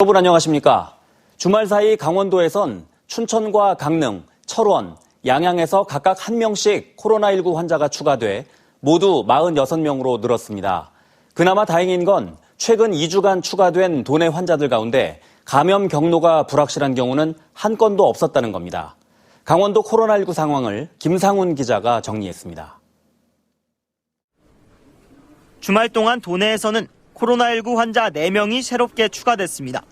여러분 안녕하십니까? 주말 사이 강원도에선 춘천과 강릉, 철원, 양양에서 각각 1명씩 코로나19 환자가 추가돼 모두 46명으로 늘었습니다. 그나마 다행인 건 최근 2주간 추가된 도내 환자들 가운데 감염 경로가 불확실한 경우는 한 건도 없었다는 겁니다. 강원도 코로나19 상황을 김상훈 기자가 정리했습니다. 주말 동안 도내에서는 코로나19 환자 4명이 새롭게 추가됐습니다.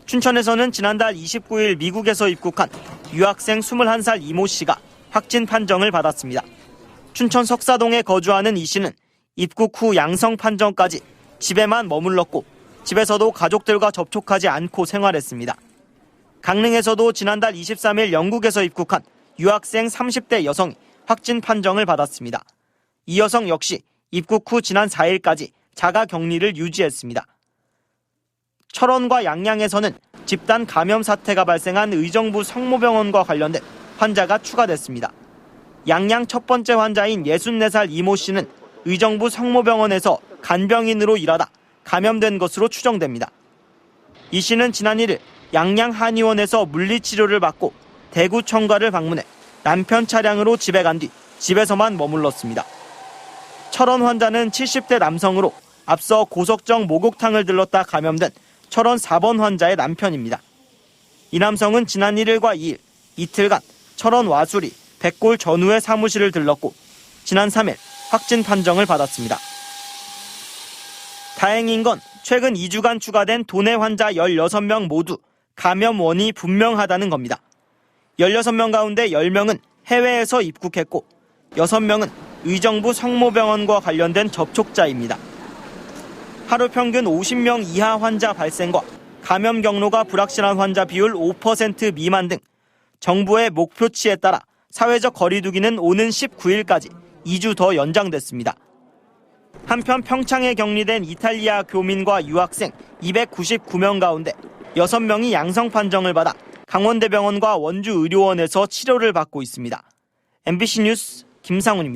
춘천에서는 지난달 29일 미국에서 입국한 유학생 21살 이모 씨가 확진 판정을 받았습니다. 춘천 석사동에 거주하는 이 씨는 입국 후 양성 판정까지 집에만 머물렀고 집에서도 가족들과 접촉하지 않고 생활했습니다. 강릉에서도 지난달 23일 영국에서 입국한 유학생 30대 여성이 확진 판정을 받았습니다. 이 여성 역시 입국 후 지난 4일까지 자가 격리를 유지했습니다. 철원과 양양에서는 집단 감염 사태가 발생한 의정부 성모병원과 관련된 환자가 추가됐습니다. 양양 첫 번째 환자인 64살 이모 씨는 의정부 성모병원에서 간병인으로 일하다 감염된 것으로 추정됩니다. 이 씨는 지난 1일 양양 한의원에서 물리치료를 받고 대구 청과를 방문해 남편 차량으로 집에 간 뒤 집에서만 머물렀습니다. 철원 환자는 70대 남성으로 앞서 고석정 목욕탕을 들렀다 감염된 철원 4번 환자의 남편입니다. 이 남성은 지난 1일과 2일 이틀간 철원 와수리 백골 전우의 사무실을 들렀고 지난 3일 확진 판정을 받았습니다. 다행인 건 최근 2주간 추가된 도내 환자 16명 모두 감염 원인이 분명하다는 겁니다. 16명 가운데 10명은 해외에서 입국했고 6명은 의정부 성모병원과 관련된 접촉자입니다. 하루 평균 50명 이하 환자 발생과 감염 경로가 불확실한 환자 비율 5% 미만 등 정부의 목표치에 따라 사회적 거리 두기는 오는 19일까지 2주 더 연장됐습니다. 한편 평창에 격리된 이탈리아 교민과 유학생 299명 가운데 6명이 양성 판정을 받아 강원대병원과 원주의료원에서 치료를 받고 있습니다. MBC 뉴스 김상훈입니다.